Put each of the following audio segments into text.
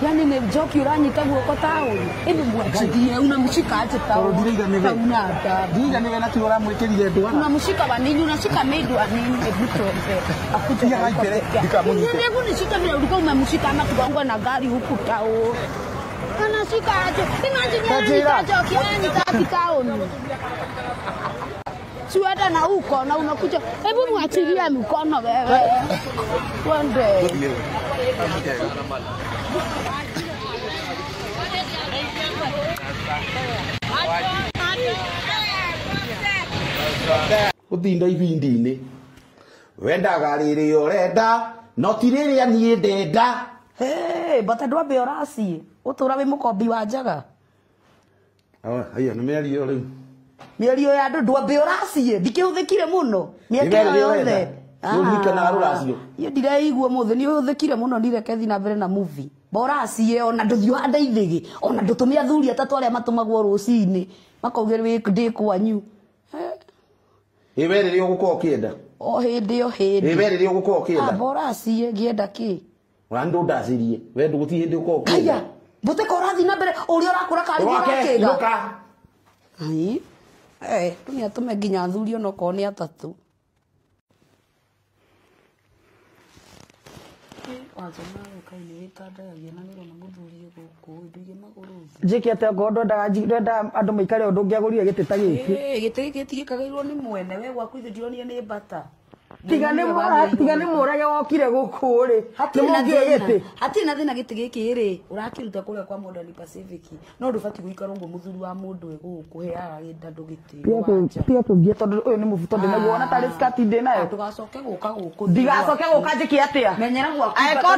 Yani ni joki uranyita guoko tauni hivi mwachirie unamshika aje tauni una hata diga ni wena kilo ramwikirire ndwara unamshika wanini unashika meidu wanini hebu tuombe akuja haikere dikamunike hebu nishika vile ulikuwa umemshika ama tukaongwa na gari huku tao anashika aje imagine yani joki yani tati tauni hata na huko na unakuja hebu mwachilie mkono wewe twende uthinda ibindi-ini wendaga riri urenda no ti riria nie ndenda bata ndwambe ũraciĩ ũtũra wĩ mũkombi wa njaga haya nĩ mĩario rĩu mĩario ya andũ ndwambe ũraciĩ ndikĩhũthĩkire mũno mĩaka yothe ũririkana rũracio niĩ ndireigua mũthĩ nĩ ũhũthĩkire mũno ndireke thiĩ na mbere na movie boraciĩ ona ndũthiĩ handa ithĩgĩ ona ndũtũme athuri atatũ arĩa matũmagwo rũcinĩ makauge ndĩ kwanyu we rĩrĩa ũgũkorwo ũkĩenda o hĩndĩ o hĩndĩ we rĩrĩa ũgũkorwo ũkĩenda boraciĩ ngĩenda kĩ wa ndũndacĩrie we ndũgũthiĩ hĩndĩ ũkorwo ũkĩenda haya mbũtĩka ũrathiĩ na mbere ũrĩa ũrakũra karĩ ũrakĩga ai nĩ atũme nginya athuri ona okorwo nĩ atatũ njĩke atĩa ngorwo ndenda andũ maikare ũndũ ũngĩagũrire gĩtĩ ta gĩkĩ gĩtĩ gĩkĩ gĩtigĩkagĩrwo nĩ mwene we gwaku ithe ndironire nĩ mbata tiga nĩ mũrage wokire gũkũ rĩ hatirĩ na thĩna gĩtĩ gĩkĩ rĩ ũrakĩruta kũrĩa kwa Modern Pacific no ndũbatiĩ gũikara ũguo mũthuri wa mũndũ gũkũ heaga andũ gĩtĩ pia tũngie tondũ ũyũ nĩ mũbuto ndĩnaguo ona tarĩ skati ndĩ nayo ndũgacoke gũka gũkũ ndigacoke gũka njĩke atĩa menyera gwaku angĩkorwo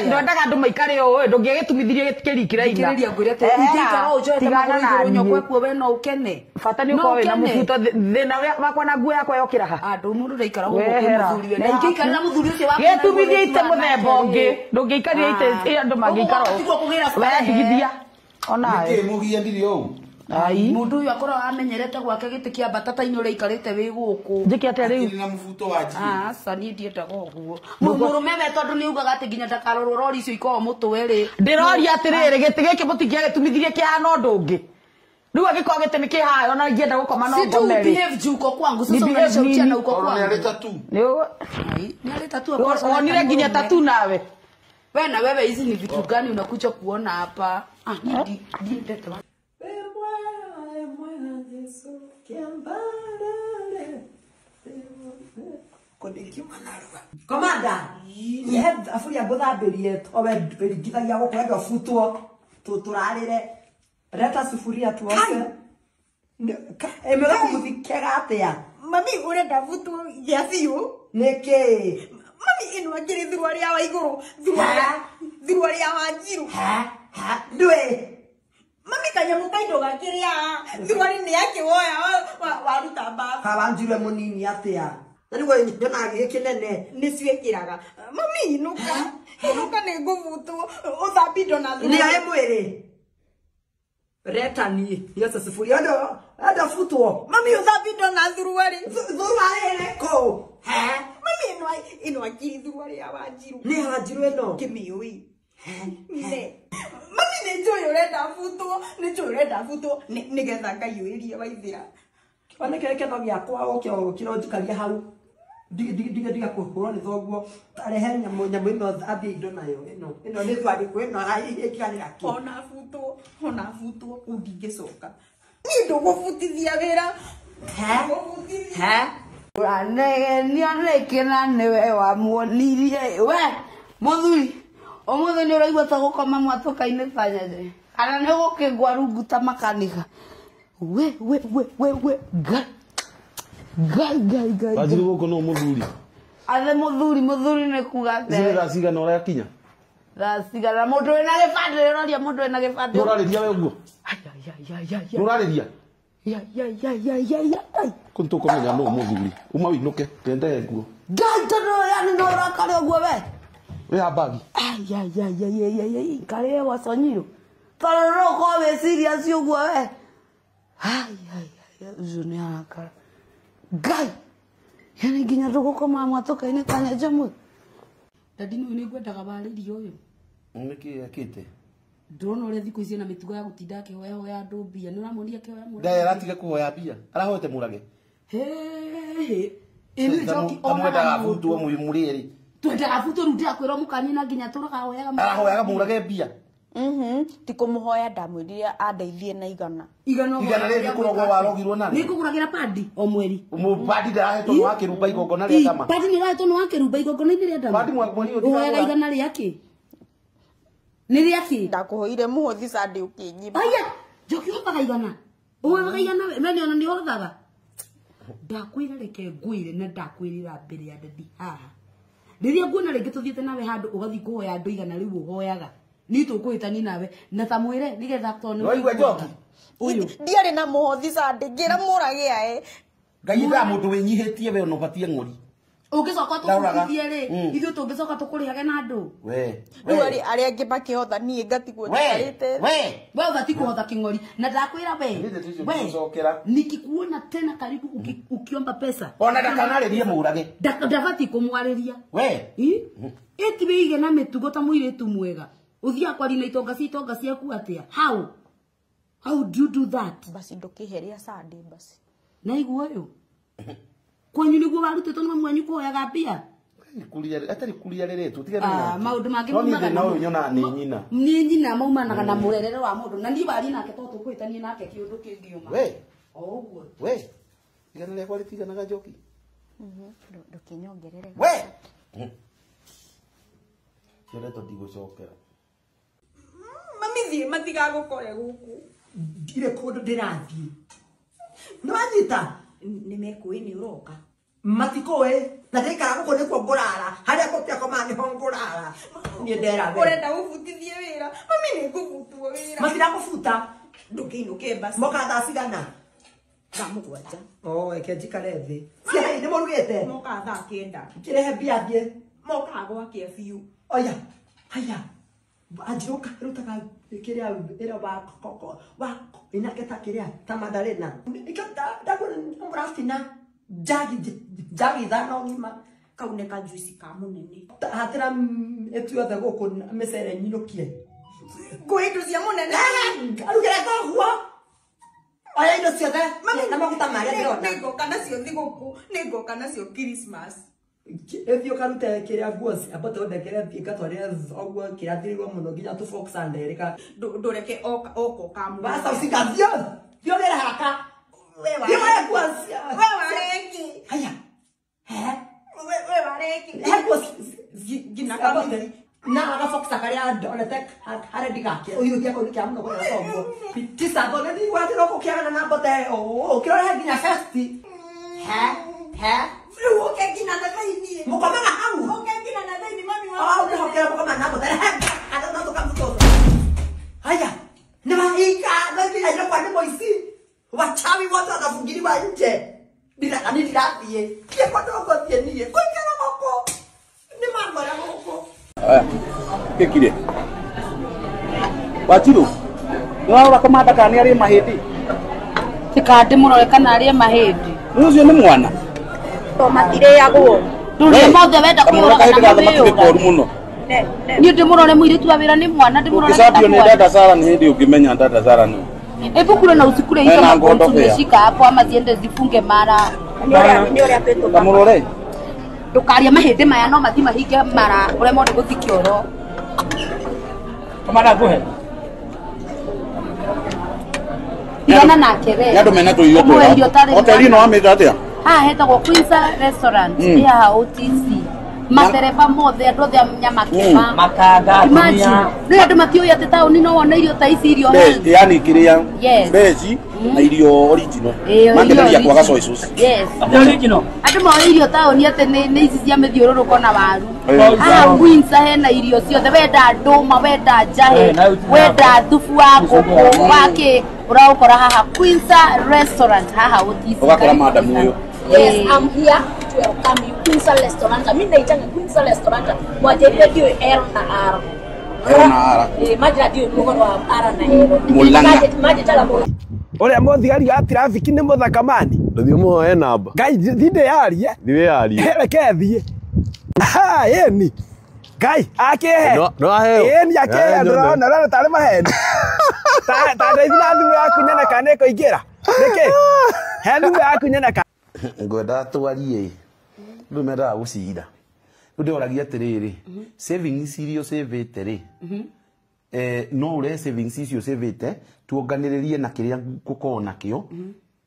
ndwendaga andũ maikare ũũ ndũngĩgĩtumithirie kĩrikĩra-ina ngĩrĩria ngwĩre atĩ ingĩikara ũnjoete magũrũ igũrũ nyũkwa kuo we no ũkene bata nĩ ũkorwo wĩna mũbuto thĩna wakwa na nguo yakwa yokĩra ha andũ mũndũ ndaikara gũkũ na ingĩikara mũthuri ũcio waku gĩtumithie ite mũthemba ũngĩ ndũngĩikaria ite andũ mangĩikara we ndigithia onawe mũgia ndirĩ ũũ ai mundu uyu akorwo amenyerete gwake gĩtĩ kĩa batata-inĩ ũraikarĩte wĩ gũkũ njĩke atĩa rĩu na mũbuto wa njiri aca niĩ ndiendaga ũguo mũrũme we tondũ nĩ ugaga atĩ nginya ndakarorwo rori icio ikoragwo mũtwe rĩ ndĩroria atĩrĩrĩ gĩtĩ gĩkĩ mũtingĩagĩtumithirie kĩhana ũndũ ũngĩ rĩu angĩkorwo gĩtĩ nĩ kĩhayo ona ingĩenda gũkoma no ngome rĩ behave juko kwangu sasa unanishautia na uko kwangu nĩ arĩ tatu ni arĩ tatu onire nginya tatu nawe wewe na wewe hizi ni vitu gani unakuja kuona hapa ndiendete komanda ye afuria ngũthambĩrie owe ndĩringithagia gũkũ endo futwo tũrarĩre reta sufuria tuoke emera kũmũthikega atĩa mami urenda futwo ya biũ nĩkĩ mami ĩno akĩrĩ thurua rĩa wa igũrũ thurua rĩa wa njirũ ndwĩ mami kanyamũ kaindo gakĩrĩa thurua nĩ akĩwoya waruta mbabu kawanjirwe mũnini atĩa na rĩu nyonaga gĩkĩ kĩnene nĩcio ĩkĩraga mami inuka nĩ ngũbutwo ũthambi ndo na nĩ aĩ mwĩrĩ reta niĩ yote sufuria ndo futwo mami ũthambi ndo na thurua rĩrĩ kũ mami ĩno akĩrĩ thurua rĩa wa njirũ nĩ wanjirũ ĩno kĩmĩũĩ mami nĩ njũĩ ũrenda futwo nĩgetha Ngai ũĩrie waithĩra kĩone kĩrĩ kĩno gĩakwa ũkĩra ũnjikaria hau ndiga kũhũrwo nĩ thoguo tarehe nyamũ ĩno athiĩ indo nayo ĩno nĩ thwarĩkũ ĩno ĩkiranĩra kĩ ona futwo ũngĩngĩcoka niĩ ndũgũbutithia wĩra ũranegenia nĩkĩna nĩwe wamuonirie we mũthuri ũmũthĩ nĩ ũraigua ta gũkoma mwatũka-inĩ fanyaje kana nĩ gũkĩgwa rungu ta makanika we gai wajiri gũkũ no mũthuri athe mũthuri nĩ kuga atĩ thaa cigana ũrakinya thaa cigana mũndũ wĩna gĩbandĩ rĩroria mũndũ wĩna gĩbandĩ ũrarĩria we ũguo ũrarĩria kũntũkũmenya no mũthuri uma wĩinũke twendehe nguo ngai tondũ yani no ũrakare ũguo we bagi karĩe gwaconyirũ tondũ no ũkorwo wĩ serious ũguo we ũcio nĩ arakara ngai Yani nginya tugukoma mwatoka-ini tanya jamu. Dadi no ni ngwendaga barĩri ũyũ. Niki akite. Ndona ũrĩa thikũ ici na mĩtugo ya gũtinda akĩhoya andũ mbia. Nĩ ũramuonia akĩhoya mũndũ. Ndaye aratiga kuhoya mbia. Arahoete Mũrage. He. Ĩno njoki omwendaga abutwo mũrĩrĩ. Twendaga abutwo rĩu ndĩrakwĩra mũkani na nginya tũrakahoyaga. Arahoyaga Mũrage mbia. Ti kumuhoya ndamwĩrire andeithie na igana. Igana rĩrĩ kũrogwo warogirwo narĩ. Nĩ kũgũragĩra padi o mweri. Padi ndahetwo nĩ wakĩrumba igongona rĩa ndama. Padi nĩ ũrahetwo nĩ wakĩrumba igongona-inĩ rĩa ndama. Padi mweri ũyũ ũhoyaga igana rĩakĩ? Nĩ rĩakĩ? Ndakũhoire mũhothi Sunday ũkĩnyima. Aya, njoki ũhotaga igana. Ũhotaga igana we nĩ nĩ ũhotaga. Ndakwĩra reke ngwĩre na ndakwĩrĩra mbere ya Dadi haha. Rĩrĩa nguona rĩngĩ tũthiĩte nawe handũ ũgathiĩ kũhoya andũ igana rĩu ũhoyaga. Ni tũkwĩtani nawe na ta mwĩre nĩgetha tone. Waigua Njoki? Uyu ndiarĩ na mũhothi Sunday ngĩra Mũrage ae. Ngai tha mũndũ wĩnyihĩtie we no batie ng'ori. Ũngĩcoka tũkũrĩhie rĩ, ithuĩ tũngĩcoka tũkũrĩhage na andũ. We. Rĩu arĩa angĩ makĩhotha niĩ ngatigwo njikarĩte. We ũbati kũhotha kĩng'ori na ndakwĩra we nikikuona tena karibu ukiomba pesa ona ndakanarĩrie Mũrage. Ndabati kũmwarĩria. We ĩti wĩige na mĩtugo ta mũirĩtu mwega. Uthia kwari na itonga ciaku atia? How do you do that? Basi ndũkĩheria Sunday basi. Na iguo ũyũ. Kwanyu nĩguo warutĩtwo nĩ mwanyu kũhoyaga mbia. Atari kuria rĩrĩtwo tigana na. Maũndũ mangĩ maumaga na ũyũ nyona nĩ nyina. Nĩ nyina maumanaga na mũrerere wa mũndũ. Na niĩ bari nake tondũ tũkwĩtanie nake kĩũndũ kĩngiuma. We. Ũguo. We. Igana rĩakwa rĩtiganaga Njoki. Ndũkĩnyongerere. We. Kĩrĩto ndigũcokera. Mami matigagũkore gũkũ. Ndire kũndũ ndĩrathiĩ. Nĩwanyita? Nĩmekũĩ nĩ ũroka. Matikũĩ na ndĩikara gũkũ nĩkuo ngũrara. Harĩa gũtiakoma nĩho ngũrara. Niĩ ndera we. Ũrenda gũbutithie wĩra. Mami nĩngũbutwo wĩra. Matiragũbuta. Ndũkĩinũke basi. Moka thaa cigana? Thaa mũgwanja. Reke njikare thĩ. Ciana nĩ mũrugĩte? Moka thaa kenda. Kĩrehe mbia thiĩ. Moka gwake biũ. Oya. Haya. Ajiruka rutaga kĩrĩa ĩra wa inaketa kĩrĩa ta Madarena. Ikata ndakona mrafina jagi thano ngima Kauneka juice ka mũnene. Hatĩra etuothe gũkũ mĩcere nyinũkie. Ngũĩ indo cia mũnene. Arugĩra kahua. Oya indo ciothe na maguta marĩa ndĩrona. Nĩngoka nacio thigũkũ, nĩngoka nacio Christmas. Ethio karute kĩrĩa nguo abote ondekere thiĩ ngatwarĩre ũguo kĩrathirĩrwo mũno nginya tũbox anderĩka. Ndũreke oko kamu. Basta usikazio. Thiĩ wĩra haraka. We wareki. Haya. We wareki. Hebu Gina kamili. Na agafoxa karĩa onete harĩa ndigakĩra. Ũyũ ndiako nĩ kĩa mũno kwa ũguo. Tisa ndone ni watĩra gũkĩagana na mbote. Ũkĩrora nginya festi. Oke gina na thĩinĩ. Mũkomaga hau. Oke gina na thĩinĩ mami wa. Ndĩhokera mũkoma na mbote. Ada no tukamtoto. Haya. Nĩmahinga nĩthira ino kwa nĩ mũici. Wachawi wote wakafungiriwa nje. Bila kanini rathiĩ. Kĩeko ndũgũthiĩ niĩ. Kũingĩra gũkũ. Nĩ mamara gũkũ. Kĩkire. Wachiro. Nĩwaũra kamanda kana nĩ arĩ mahĩndĩ. Tikande mũrore kana arĩ mahĩndĩ. Ũcio nĩ mwana. To matirĩagwo. Ndũrĩ mothe wenda kwĩrora na mũndũ mũno. Niĩ ndĩmũrore mũirĩtu wa wĩra nĩ mwana ndĩmũrore. Ũkĩcambio nĩ dada Sara nĩ hĩndĩ ũngĩmenya dada Sara nĩ. Hebu kule na usikule hizo mambo tumeshika hapo ama ziende zifunge mara. Nĩ ũrĩa twĩtũka. Kamũrore. Ndũkaria mahĩndĩ maya no mathi mahinge mara ũrĩa mũndũ gũthikio ro. Kamara ngũhe. Tigana nake we. Nĩ andũ mena tũirio twega. Hoteli ĩno wamĩta atĩa? Haha hetagwo Queen's Restaurant ya OTC. Matereba mothe andũ othe nyama kĩma. Makanga atumia. Nĩ andũ matiũĩ atĩ taũni no wona irio ta ici irio healthy. Yani kĩrĩa. Yes. Beci na irio original. Mangeria kwaga soy sauce. Yes. Original. Andũ moĩ irio taũni atĩ nĩ ici cia mĩthiũrũrũko na waru. Haha Queen's hena irio ciothe wenda ndũma wenda njahĩ wenda thubu wa ngũkũ wake ũraũkora haha Queen's Restaurant haha OTC. Ũgakora madam ũyũ. Yes, I'm here to welcome you Queen's Restaurant. Mimi naitanga Queen's Restaurant. Mwajeria ndio R na R. R na R. Majira ndio mkono wa R na R. Mulanga. Maji tala mo. Ole mo thigari ya traffic ni muthaka mani. Ndio muoe namba. Ngai thinde yaria. Thiwe yaria. Reke thie. Ha yeni. Ngai akehe. No aheo. Yeni akehe ndona tare maheni. Ta ndeithia thimu yaku nyene kana ikoingira. Niki? He thimu yaku nyene kana. Ngwenda twarie. Ndu menda gucira. Ndu oragia atiriri. Savings irio savete ri. No ure savings icio savete tuonganiririe na kiria gukorwo nakio.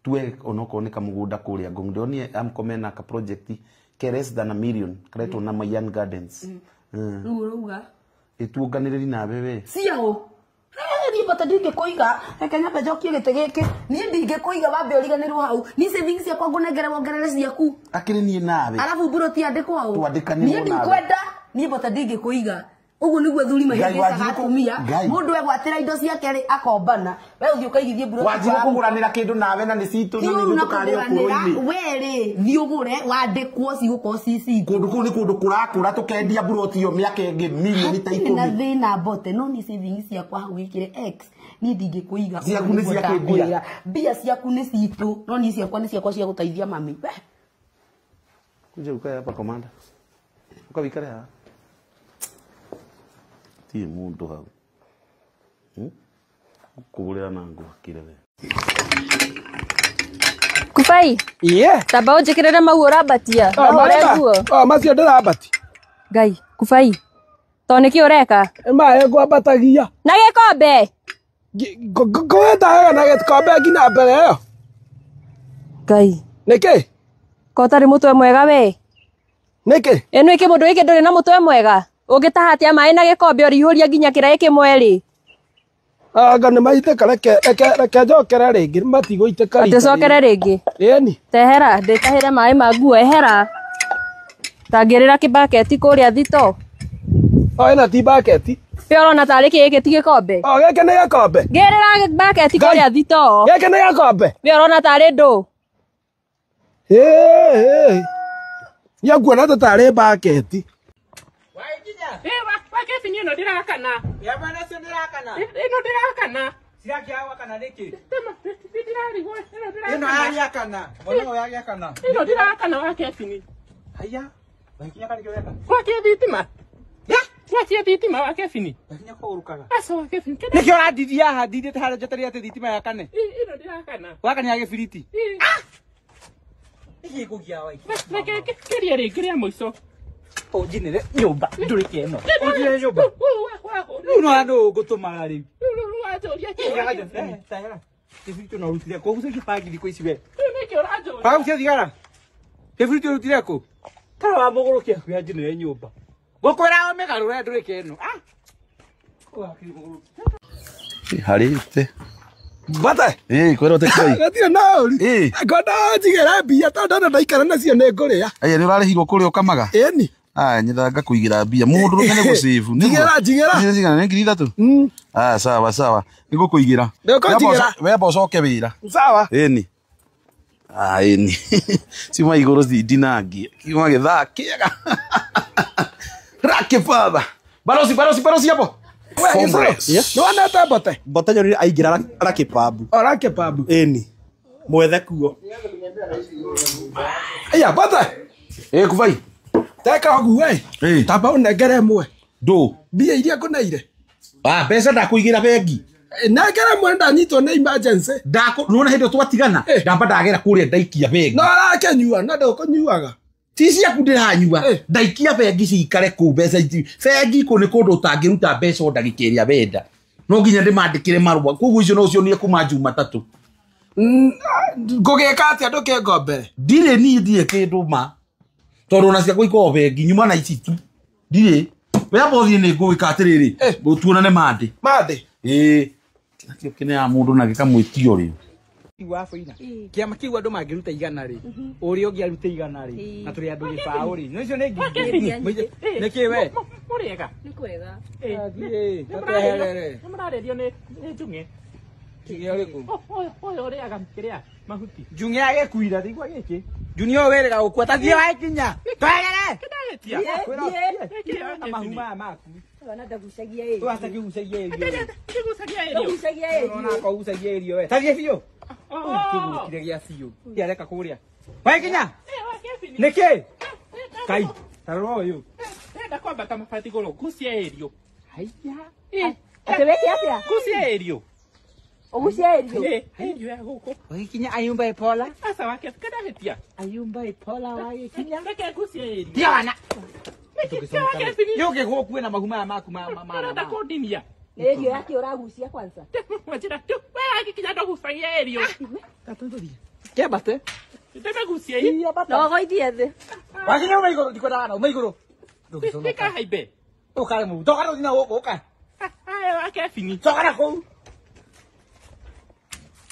Tue onoko ni kamugunda kuria ngondoni amkomena ka project ke less than $1 million karetwo na Mayan Gardens. Ruga. Tuonganiririe na bebe. Ciao. Ni bata ndinge kuiga Kenya bejokie gite giki ni ndinge kuiga wambe uriganirwo hau ni savings ya kwangu negere wongerere ciaku akiri ni nawe alafu buro ti andikwo hau twandikanirwo ni ndikwenda ni bata ndinge kuiga ugu niguo thuri mahindisa gatumia mundu egwatira indo ciake ri akombana we uthi ukaigithie buro wajire kuguranira kindu nawe na ni citu na ni tukaria kuroini were thiugure wandikwo ciguko cici kundu kuu ni kundu kurakura tukendia buroti yo miaka ingi milioni ta 10 na thina bote no ni savings ciakwa hau gikire x ni ndinge kuiga ciaku ni cia kwendia mbia ciaku ni citu no ni ciakwa cia gutaithia mami kuje ukaya hapa komanda ukabikare ha ti mundu hau kugurira na nguo kirewe Kubai tamba unjikirire mau urabatia macio ndirabati Ngai Kubai to niki ureka mae ngwambatagia na gikombe ngwenda na gikombe nginya mbere yo Ngai niki ko tari mutwe mwega we niki eno iki mundu iki nduri na mutwe mwega ungitahatia mai na gikombe urihuria nginya kirai kimwe ri anga ni maiteka reke njokere ringi matigũitĩka ati cokere ringi ĩni tehera nditahire mai ma nguo ehera tangirira kibaketi kuria thito ĩna ti baketi pe urona tari kiki ti gikombe gĩkĩ nĩ gĩkombe ngirira baketi kuria thito gĩkĩ nĩ gĩkombe pe urona tari ndu nĩanguona ta tarĩ baketi Waketi ni no ndirakana. Ya bana sio ndirakana. Ino ndirakana. Siraki hawa kana niki. Tema ndirari go. Ino haya kana. Mwana ya kana. Ino ndirakana waketi ni. Haya. Wakinya kana kyo yaka. Waketi tima. Ya, waketi tima waketi ni. Wakinya ko urukaga. Asa waketi. Niki ora didi ya didi ta jatari ate ditima ya kane. Ino ndirakana. Wakani yake firiti. Iki kugia wai. Na keria ringiria muico. Ojinere nyumba ndurike no. Ojinere nyumba. Uno ando gutuma ri. Tayara. Kifirito na rutire ko gusa kipagi diko isibe. Paga usia digara. Kifirito rutire ko. Tara wa mogoro kia ku ajinere nyumba. Gokora omega rure ndurike no. Ko akiri mogoro. harite bata kwero te koi gatire nauri ngoda njigera mbia tondu na ndaikara nacio nĩ ngũrĩa aya nĩ ũrarĩhirwo kũrĩa ũkamaga ĩni nyendanga kũigĩra mbia mũndũ rũkene gũsave njigĩra nĩ ngiri 3 sawa sawa nĩgũkũigĩra wemba ũcoke wĩra sawa ĩni ĩni ciuma igũrũ cindinangie kiuma gĩthaa kĩega rake father barosi hapo nĩwonete mbote mbote nyonire aingĩra rakĩpambu rakĩpambu ĩni mwethe kuo aya mbote kubai teka ũguo tamba ũnengere ĩmwe ndũ mbia iria ngũneire mbeca ndakũigĩra bengi nengere ĩmwe ndanyitwo nĩ emergency nona hĩndĩ twatigana ndamba ndagera kũrĩa ndaikia bengi no arakĩnyua na ndũkũnyuaga ti ciaku ndĩranyua ndaikia bengi cikare kũu mbeca iti bengi kũ nĩ kũndũ ũtangĩruta mbeca o ndagĩka ĩrĩa wenda no nginya ndĩmandĩkĩre marũa koguo icio no cionie kuma Jumatatũ ngũgĩka atĩa ndũkĩngo mbere ndirĩ niĩ ndirĩ kĩndũ ma tondũ ona ciakwa ikorwo bengi nyuma na ici tu ndirĩ wea bothi nĩ ngũgĩka atĩrĩrĩ tuonane mandĩ nakĩo kĩne ya mũndũ na gĩkamwĩtio rĩu wa faina kiama kiu andu mangiruta igana ri uri ungi arute igana ri na turi andu gibao ri no icio ni ngi niki we muriega ni kwega nimurarerio ni njunge kinya uriku oyo uriaga kiria mahuti njunge agekuira thigwa giki junio werega ukwa tathie wa kinya twagere kidaetia na mahuma maku wana ndagucagia ĩĩ twasa kigucagia ĩĩ kigucagia ĩĩ ona ko gucagia ĩĩ we tathie biũ Kibu kiregia siyo. Yareka kuria. Wa Kinya. Niki. Kai. Taro yo. Enda kwamba kama fati goro kusia erio. Haya. Atebeki atia? Kusia erio. Ogusia erio. Erio ya huko. Wa Kinya ayumba ipola. Asa wake kada hetia. Ayumba ipola wa Kinya. Ndeke kusia erio. Diana. Yoke goku na maguma maku Nda kodinia. Erio yake uragusia kwanza. Wajira tu. Wewe Kinya ndo kusia erio. Katondori. Kebate. Ndebe kusia erio. No goithie thi. Wa Kinya umeigoro dikwenda umeigoro. Ndika haibe. Ukare mu. Tokara dina woka. Haya wake fini. Tokara ko.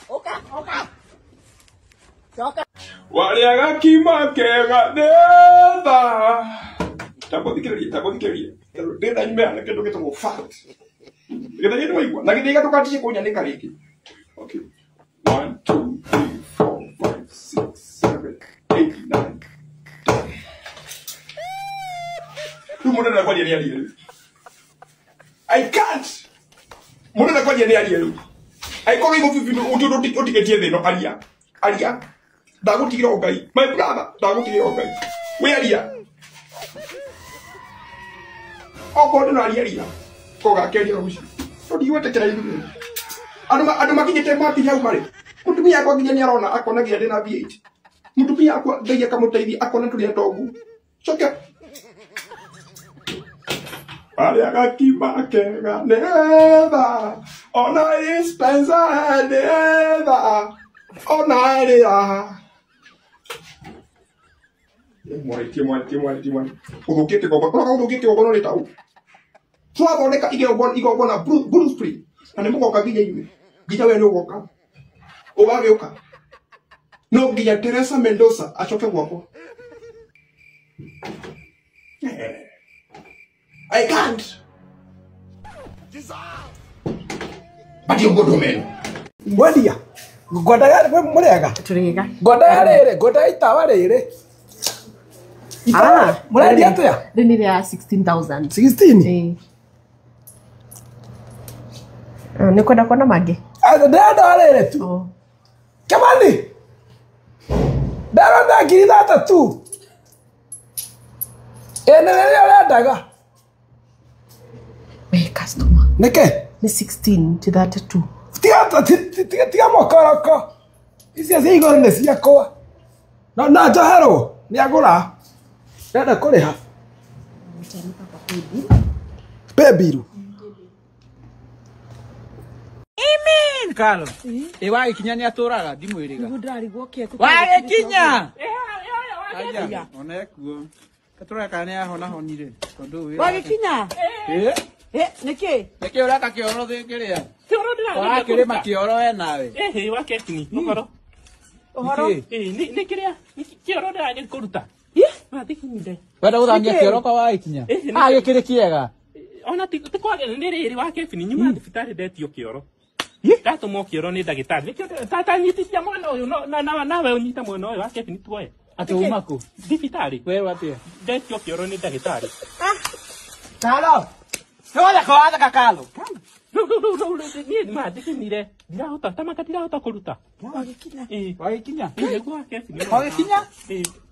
Oka. Waliaga kima kega neba. Tabothikiriria. Ndenda nyumba kindu gitagwo fat. Githaje ni waigua. Na githiga tukatishe kunyanika riki. Okay. 1 2 3 4 5 6 7 8 9 10. Muna na kwaje ni ali. I can't. Muna na kwaje ni ali. I call him to tiketie thino aria. Ndagutigire ogai. My brother, ndagutigire ogai. We aria. Ogo ndo aria. Koga keria ruci. Todi wete kira ibu. Andu makinyete mati hau mari. Mutumia akwa nginya ni arona akona nginya ndina V8. Mutumia akwa ngai akamuteithia akona tulia togu. Choke. Aliaga kima kega neba. Ona ispensa neba. Ona ria. Mwari. Udukite gogo no tau. Twathondeka igogona Bruce Spree. Na nĩ mũgoka nginya inyuĩ. Nginya we nĩ ũgoka. Ũgagĩũka. No nginya Teresa Mendoza acoke gwakwa. I can't. But you go to men. Mwendia. Ngoda ya murega. Turiga. Ngoda itawa rere. Mwendia atia? Ndini ya 16,000. 16? Ni kwenda kona mage. Ndenda rere tu. Kamani. Ndara ngiri thata tu. Ene rere ndaga. Hey, customer. Neke? Ni 16 to 32. Tiga mokoroko. Isia igoro nĩ ciakwa. Na njoherwo nĩ agũra. Ndenda kũrĩha. Pebiru. Amen. Carlo. Ewa Kinya ni atũraga ndimwĩrĩga. Ndarigwo kĩe. Wa Kinya. Aya, onekuo. Katũraga kana ya hona honire. Tondu wĩra. Wa Kinya. Niki? Niki uraka kioro thĩngĩrĩa. Kioro ndĩra. Wa kĩrĩma kioro we nawe. Wa kefini. Ũhoro. Nĩ kĩrĩa? Kioro ndĩra nĩ kũruta. Mathikunde. Wenda gũthambia kioro kwa Wa Kinya. Gĩkĩrĩ kĩega. Ona tikwagĩrĩra nĩ rĩrĩ wa kefini nyuma thibitarĩ ndetio kioro. Ndatũmwo kioro nĩ ndagĩtarĩ. Tata nyitithia mwana ũyũ nawe ũnyita mwana ũyũ wa kefini tuoye. Atĩ uma kũ? Thibitarĩ. Wewe atĩa? Ndetio kioro nĩ ndagĩtarĩ. Carlo. Nĩwona kwatha kakalo. Niĩ mathikunire. Ndirahota tamaka ndirahota kũruta. Wa Kinya. Wa Kinya. Nĩguo wa kefini. Wa Kinya?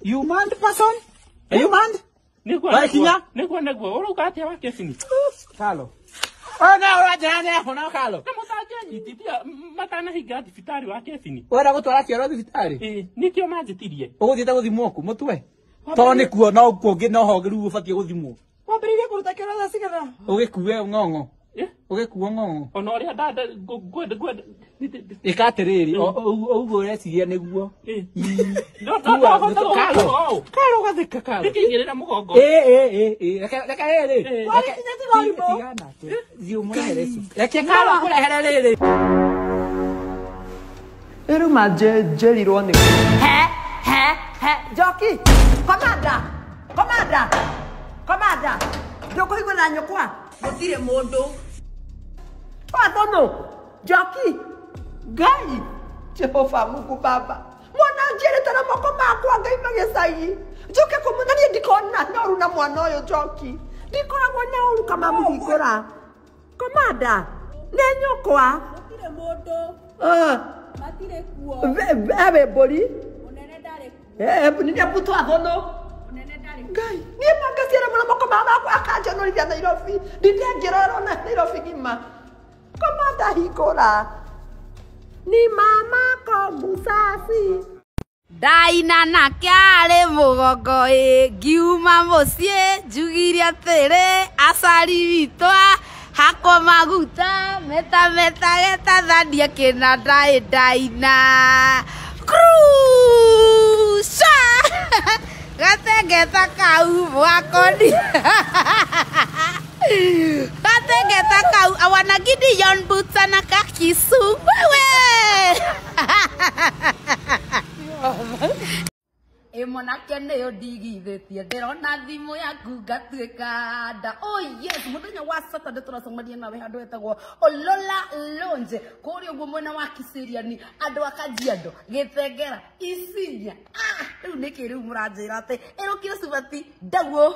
You man person? You man? Wa Kinya? Nĩguo ũrauga atĩa wa kefini? Carlo. Ona ũranjĩra nĩ ahona Carlo. Nyitithia matanahinga thibitarĩ wa kefini. Wenda gũtwara kioro thibitarĩ? Nĩkĩo manjĩtirie. Ũgũthiĩte gũthimwo kũ mũtwe? Tondũ nĩkuo no kũngĩ no ho rĩu ũbatiĩ gũthimwo. Wambĩrĩirie kũruta kioro thaa cigana? Ũgĩkue ng'ong'o. Ũgĩkuo ng'ong'o. Ona ũrĩa ngwenda. Ĩka atĩrĩrĩ, ũguo ũreciria nĩguo. Karo gathĩka karo. Ndĩkĩigĩrĩra mũgongo. Reka rĩrĩ. Tigana. Thiĩ ũmũrehere ici. Reke Karo akũrehere rĩrĩ. Iruma njerirwo nĩ. Njoki. Komanda. Ndũkũiguana nyũkwa. Gũtirĩ mũndũ. Twathono. Njoki. Ngai. Jehova Mungu Baba. Mwana njĩrĩte na moko makwa Ngai magĩcagi. Njoke kũmũthania ndikona noru na mwana ũyũ Njoki. Ndikoragwo na ũru kama mũhingũra. Komanda. Nĩ nyũkwa. Gũtirĩ mũndũ. Matire kuo. Ave bori. Unene ndare kuo. Nini aputwa thono. Unene ndare kuo. Ngai, ni mangasiara mwana moko mama kwa akanja no ria Nairobi. Ndinde ngiroro na Nairobi gima. Komanda hikora. Ni mama ko musasi. Ndaina na kiarĩ mũgongo ngiuma mũciĩ njugire atĩrĩ acari witũ hakwo maguta meta getathania kĩna ndaina Krusha gatengeta kau mwakoni gatengeta kau awana Gideon boots na kakisu wewe mwanake nĩyo ndigithĩtie ndĩrona thimũ yaku ngatuĩka nda. Oh yes, mũthenya wa Saturday tũracemania nawe handũ hetagwo Olola Lounge kũrĩa ũguo mwena wa Kiseriani andũ a Kajiado Gĩthengera Isinya. Rĩu nĩkĩ rĩu mũranjĩra atĩ ĩrũkire Subati Ndaguo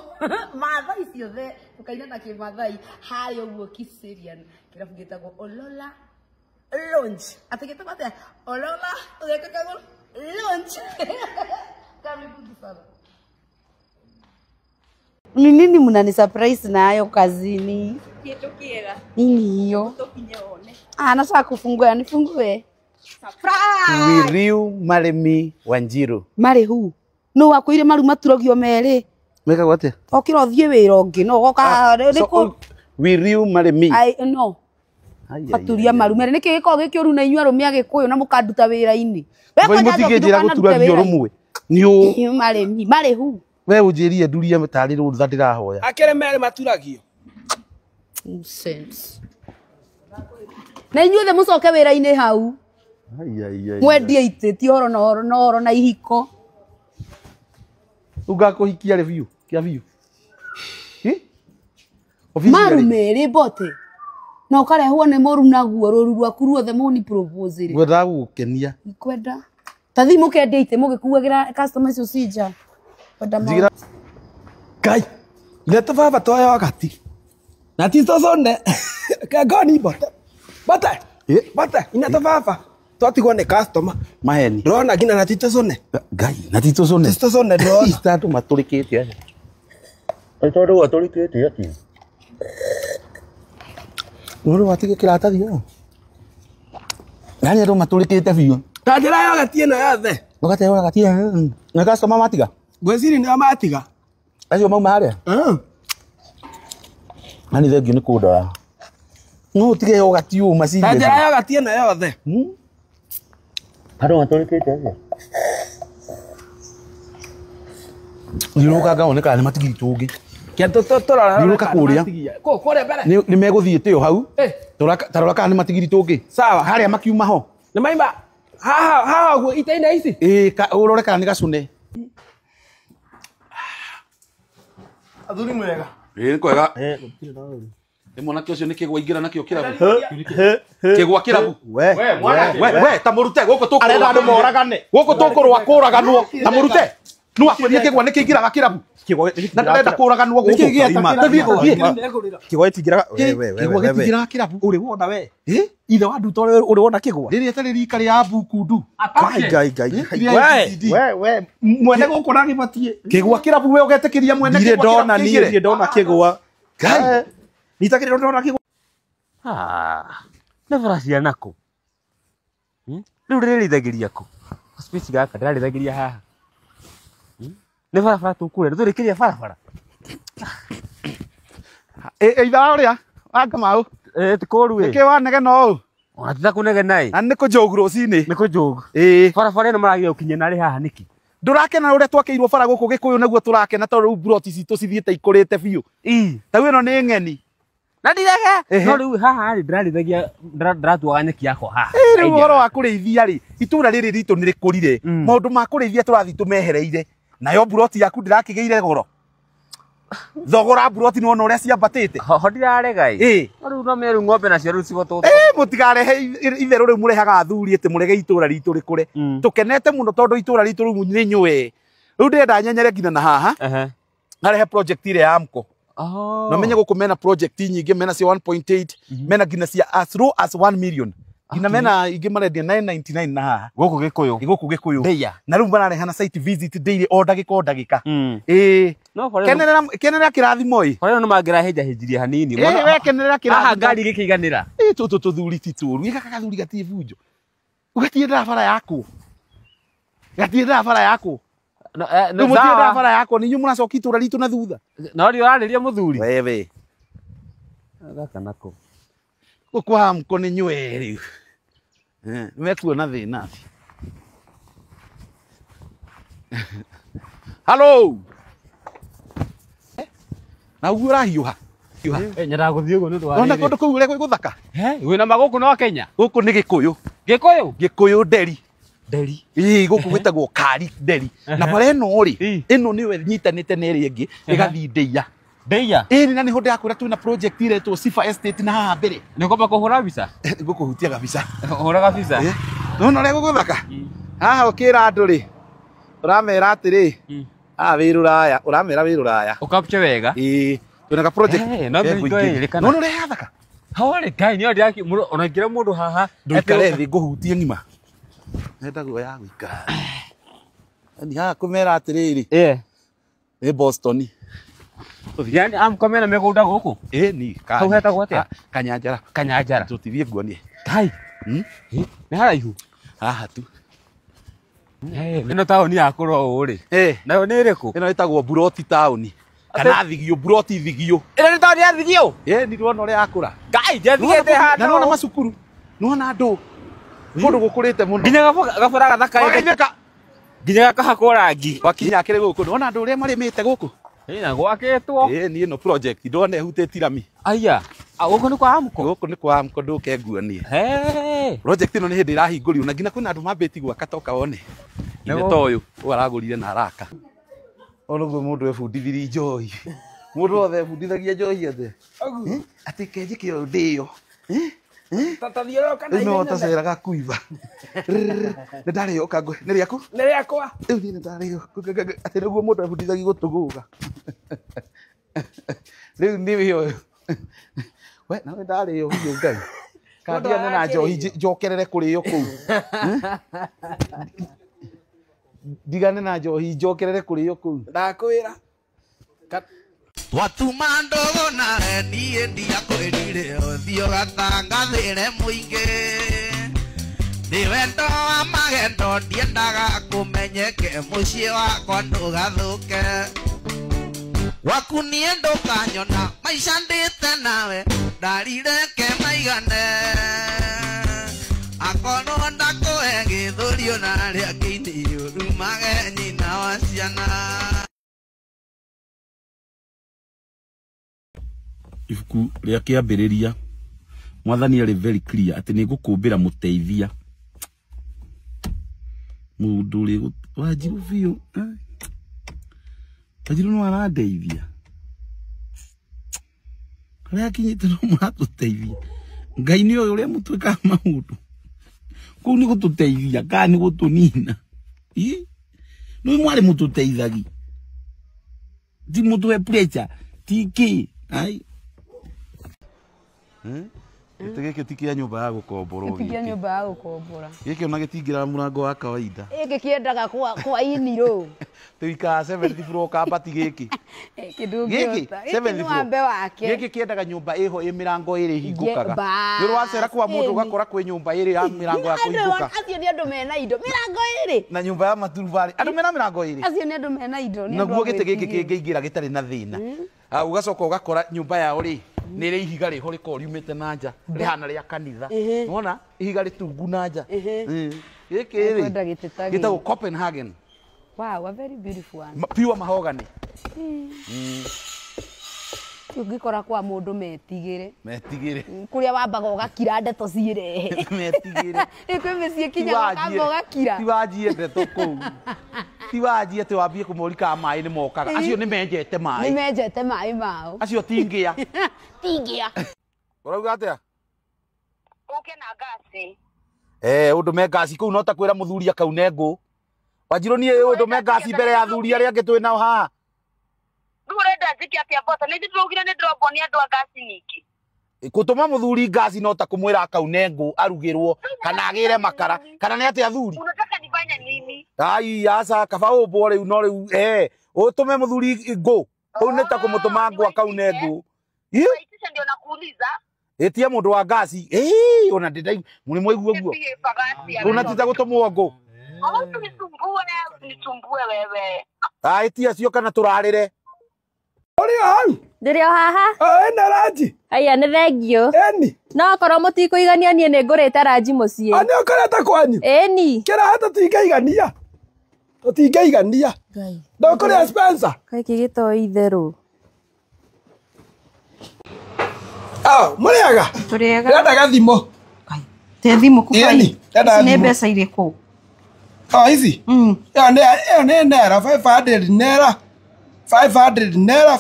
Maathai ciothe tũkaina na kĩmathai hayo ũguo Kiseriani kĩrabu gĩtagwo Olola Lounge. Atĩ gĩtagwo atĩa? Olola ũgĩkagwo Lounge. Karibu sana. Ni nini mnani surprise nayo kazini? Kitu kiega. Nini hiyo? Tokinyeone. Nataka kufungua, nifungue. Surprise! Wiriu Maremi Wanjiru. Mari hu. No wakwire maru maturogio mere. Meka gwate? Okira othie wira ongi no goka riko. Wiriu Maremi. Ai no. Aturia maru mere niki giko gikioru na inyua rumia gikuyu na mukanduta wira-ini. We mutigejera guturagia rumwe. Niu Maremi, mari hu. We unjirie nduria matari rutha ndirahoya. Akere mere maturagio. Sense. Na inyuothe mucoke wira-ini hau. Mwendie itĩti oro na ihiko. Ugakuhikia rĩ biũ kia biũ. Maru merĩ bote. Na ũkarehwo nĩ mũru naguo rũru rwaku ruothe mũni propose rĩ. Ngwenda gũkenia. Ikwenda. Tathi mũkendia itĩ mũgĩkuagĩra customers ucija. Kwenda. Kai. Leta baba toya wakati. Na tisto sonde. Kagoni bote. Bote. Bote. Inata baba. Twatigwo nĩ customer. Maheni. Ndona ngina na tisto sonde. Ngai, na tisto sonde. Tisto sonde ndona. Tatu matũrĩkĩte aja. Tondũ atũrĩkĩte atĩ. Uru watige kiratathi yo. Nani ndo matũrĩkĩte biũ. Tajira yo gatie no yothe. Ngate yo gatie. Na customer matiga. Gweciri nĩ matiga. Acio mauma harĩa. Nani thengio nĩ kũndora. No tige yo gatie o macini. Tajira yo gatie no yothe. Andũ matũrĩkĩte aja. Ndiroka ngaoneka nĩ matigiri tũngĩ. Kento torora. Ndiroka kũrĩa. Kũrĩa mbere. Nĩ megũthiĩte o hau. Tarora kana nĩ matigiri tũngĩ. Sawa. Harĩa makiuma ho. Nĩ maima. Ha guo itaina ici. Ũrore kana nĩ gacune. Athuri mwega. Nĩ kwega. Nĩ mwanake ũcio nĩ kĩgwa ingĩra nakĩo kĩrabu. Kĩgwa kĩrabu. We ta mũrute gũkũ tũkũrũa. Arenda andũ moragane. Gũkũ tũkũrũa kũraganwo. Ta mũrute. Nũ akwĩrire kĩgwa nĩ kĩingĩraga kĩrabu. Na ndĩrenda kũraganwo gũkũ. Kĩgwa itingĩraga. Kĩgwa gĩtingĩraga kĩrabu. Ũrĩ wona we. Ithe wa nduto ũrĩ wona kĩgwa. Rĩrĩa tarĩ rika rĩa Bukundu. We. Mwene gũkũ na gĩbatie. Kĩgwa kĩrabu we ũgetĩkĩria mwene kĩgwa. Ndona niĩ ndona kĩgwa. Ngai. Nitakĩrĩ ndona kĩgwa. Nĩ baracia nako. Rĩu rĩrĩithagĩria kũ? Space gaka ndĩrarĩithagĩria haha. Nĩ barabara tũkũrĩa tũrĩkĩria barabara. Itha ũrĩa wa Kamau. Ti kũru ĩ. Nĩkĩ wanegena ũũ? Ona ti ta kũnegena ĩ. Na nĩ kũnjogu rũcinĩ. Nĩ kũnjogu. Barabara ĩno maragĩa gũkinya narĩ haha nĩkĩ? Ndũrakena ũrĩa twakĩirwo bara gũkũ Gĩkũyũ naguo tũrakena tondũ rĩu mburoti citũ cithiĩte ikũrĩte biũ. Ta ĩno nĩ ng'eni. Na ndirege. No rĩu haha rĩ ndĩrarĩithagia ndĩratuaga nyeki yakwa haha. Rĩu ũhoro wa kũrĩithia rĩ itũra rĩrĩ ritũ nĩ rĩkũrire. Maũndũ ma kũrĩithia tũrathiĩ tũmehereire. Nayo mburoti yaku ndĩrakĩgĩire goro. Thogora mburoti nĩwona ũrĩa ciambatĩte. Ho ndirarega ĩ. Rĩu no mĩeru ng'ombe nacio rĩu cigotũtũ. Mũtigarehe itherũ rĩu mũrehaga athuri atĩ mũrege itũra ritũ rĩkũre. Tũkenete mũno tondũ itũra ritũ rĩu nĩ nyũe. Rĩu ndĩrenda nyenyere nginya na haha. Ngarehe project ĩrĩa ya AMCO. Na menye gũkũ mena project nyingĩ mena cia 1.8 mena nginya cia as low as 1 million. Ngina mena ingi marendia 999 na haha. Gũkũ Gĩkũyũ. Gũkũ Gĩkũyũ. Ndeia. Na rĩu mararehana site visit daily o ndagĩka. No kenerera kĩrathimo ĩ. Korero no mangĩrahenja henjirie hanini. We kenerera kĩrathimo. Haha ngari gĩkĩiganĩra. Tũtũ tũthuri ti tũru. Gĩkaka gathuri gatirĩ bunjo. Ũgatiĩra bara yako. Gatiĩra bara yako. No mũtiĩra bara yako, ninyu mũracoka itũra ritũ na thutha. No ri ũrarĩria mũthuri. Wewe. Gaka nako. Gũkwa mko nĩ nywe rĩu. Nĩmekuona thĩna. Hello. Na ũguo ũrahiũha. Nyendaga gũthiĩ ũguo nĩ ũndũ wa rĩrĩ. Ona kũndũ kũu ũrĩa gũthaka. Wĩna magũkũ no Kenya. Gũkũ nĩ Gĩkũyũ. Gĩkũyũ? Gĩkũyũ Nderi. Nderi. Gũkũ gwĩtagwo Kari Nderi. Na bara ĩno rĩ, ĩno nĩwe nyitanĩte na ĩrĩa ĩngĩ ĩgathiĩ Ndeia. Ndeia? Na nĩho ndĩrakwĩra twĩna project iretwo Sifa Estate na haha mbere. Nĩ ũkomba kũhũra mbica? Gũkũhutia gabica. Hũra gabica. Nona ũrĩa gũgũthaka. Haha ũkĩra andũ rĩ, ũramera atĩrĩ, haha wĩ rũraya, ũramera wĩ rũraya. Ũkapche wega? Twĩna ga project. No mbĩrĩkana. Nona ũrĩa yathaka. Hawarĩ Ngai nĩ ndĩraki ona ingĩra mũndũ haha. Ndũikare thĩ ngũhutie ng'ima. Nendagwo ya gũikara. Ni haha kũmera atĩrĩrĩ. Nĩ Boston. Yani amkomena mĩgũnda gũkũ? Ni. Hau hetagwo atĩa? Kanyanjara. Kanyanjara. Tũtithiĩ nguonie. Ngai. Nĩ haraihu? Haha tu. Ĩno taũni yakũra ũũ rĩ? Nayo nĩ ĩrĩkũ? Ĩno ĩtagwo Buroti taũni. Kana Thigio, Buroti Thigio. Ĩno nĩ taũni ya Thigio? Nĩ ndĩrona ũrĩa yakũra. Ngai, njathiĩte handũ. Na nona macukuru. Nona andũ. Kũndũ gũkũrĩte mũno. Nginya gabara gathaka. Nginya gakahakwo rangi. Wakinya kĩrĩ gũkũ. Nona andũ ũrĩa marĩmĩte gũkũ. Na gwakĩtwo. Niĩ ĩno project ndona ĩhutĩtie rami. Aya. Gũkũ nĩ kwa Amco? Gũkũ nĩ kwa Amco ndũke nguonie. Project ĩno nĩ hĩndĩ ĩrahingũrio na nginya kwĩna andũ mambĩti gwaka toka one. Nĩ ta ũyũ aragũrire na haraka. Onoguo mũndũ ebundithirie njohi. Mũndũ wothe ebundithagia njohi atĩ. Atĩ kenjike ũyũ ndĩyo. Ĩno taceraga kuiva. Nĩ ndarĩoka ngwe. Nĩ rĩaku? Nĩ rĩakwa. Rĩu niĩ nĩ ndarĩo. Atĩ nĩguo mũndũ ebundithagia gũtũgũga. Rĩu nĩ ũyũ. We nawe ndarĩo hiũ Ngai. Kandiane na njohi njokerere kũrĩo kũu. Ndigane na njohi njokerere kũrĩo kũu. Ndakwĩra. Watuma ndogo nawe niĩ ndiakwĩrire ũthiĩ ũgatangathĩre mũingĩ nĩ wendo wa magendo ndiendaga kũmenyeke mũciĩ wakwa ndũgathũke waku niĩ ndũkanyona maica ndĩte nawe ndarire ke maigane akorwo ndakũhe gĩthũri ona rĩa kĩini rumage nyina wa ciana. Ibuku rĩa kĩambĩrĩria Mwathani arĩ very clear atĩ nĩ ngũkũmbĩra mũteithia mũndũ ũrĩ Wanjiru biũ Wanjiru no arandeithia harĩa akinyĩte no mũratũteithia Ngai nĩ ũyũ ũrĩa mũtwĩkaga maũndũ kũu nĩ gũtũteithia kana nĩ gũtũnina nĩ mwarĩ mũtũteithagi ti mũtwe pressure ti kĩ ai Gĩtĩ gĩkĩ ti kĩa nyũmba ya gũkomborwo gĩtĩ kĩa nyũmba ya gũkombora gĩkĩ ona gĩtingĩra mũrango wa kawaida gĩkĩ kĩendaga kwa iniro tũikara 70 floor kabati gĩkĩ gĩkĩ 70 floor gĩkĩ kĩendaga nyũmba ĩho ĩ mĩrango ĩrĩ hingũkaga nĩ wacera kwa mũndũ ũgakora kwĩ nyũmba ĩrĩ ya mĩrango ya kũhingũka acio nĩ andũ mena indo mĩrango ĩrĩ na nyũmba ya maturubarĩ andũ mena mĩrango ĩrĩ acio nĩ andũ mena indo naguo gĩtĩ gĩkĩ kĩngĩingĩra gĩtarĩ na thĩna ugacoka ugakora nyũmba yao rĩ nĩ rĩ ihiga rĩho rĩkorwo riumĩte na nja rĩhana rĩa kanitha wona ihiga rĩtungu na nja gĩkĩ rĩ gĩtagwo Copenhagen. Wow, a very beautiful one. Pure mahogany. Ũngĩkora kwa mũndũ metigĩre kũrĩa wambaga ũgakira ndeto ciĩrehe metigĩre kwĩ mĩciĩ kinya ũkamba ũgakira ti wanjie ndeto kũu ti wanjie atĩ wambie kũmũrika maĩ nĩ mokaga acio nĩ menjete maĩ mao acio tingĩa ũrauga atĩa ũke na ngasi ũndũme ngasi kũu no ta kwĩra mũthuri akaune ngũ Wanjiru niĩ ũndũme ngasi mbere ya athuri arĩa angĩ twĩ nao haha ndũrenda njikia tia bota nĩ ndĩrugire nĩ ndĩrombwo nĩ andũ a ngasi nyingĩ Kutuma muthuri ngasi no ta kumwira akaune ngũ arugirwo kana agire makara kana ni ati athuri. Unataka nifanye nini? Ai asa kaba ubwo riu no riu utume muthuri ngũ une ta kumutuma ngũ akaune ngũ. Waitisha ndio nakuuliza. Etia mundu wa ngasi ona ndidai muri mwaigua guo. Unatita gutumwo ngũ. Nisumbue wewe. Etia cio kana turarire. Ori hau. Ndiri o haha. Ena ranji. Aya nĩ thengio. Eni. No korwo mũtikũigania niĩ nĩ ngũrĩte ranji mũciĩ. Ani ũkorete kwanyu? Eni. Kĩra tũtingeigania. Tũtingeigania. Ngai. Ndokũrĩa Spencer. Kaiki gĩtoi itherũ. Mũrĩaga? Tũrĩaga. Ndĩrenda gathimo. Te thimũ kubai. Ici nĩ mbeca irĩkũ? Ici? Ĩyo nĩ naira 500 naira. 500 naira.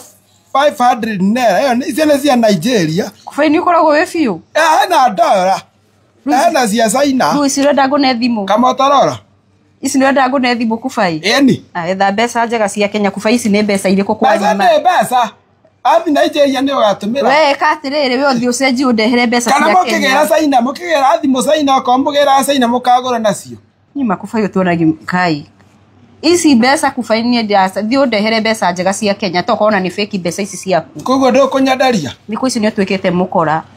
500 naira. Ici nĩ cia Nigeria. Kubai nĩ ũkoragwo wĩ biũ? Hena ndora. Hena cia China. Rĩu ici ũrenda ngũne thimũ? Kamotorola. Ici nĩ ũrenda ngũne thimũ Kubai? Eni. Etha mbeca njega cia Kenya Kubai, ici nĩ mbeca irĩkũ kwanyu? Mbeca nĩ mbeca. Athi Nigeria nĩ ũgatũmĩra. We katirĩrĩ we ũthiĩ ũcenjie ũndehere mbeca cia Kenya. Kana mũkĩgĩra China, mũkĩgĩra thimũ China okorwo mũgĩra China mũkagũra nacio. Nyuma Kubai ũtuonagia Kai. Ici mbeca Kubai niĩ thiĩ ũndehere mbeca njega cia Kenya to korwo na nĩ fake mbeca ici ciaku. Koguo ndũkũnyandaria. Thikũ ici nĩ ũtuĩkĩte mũkora.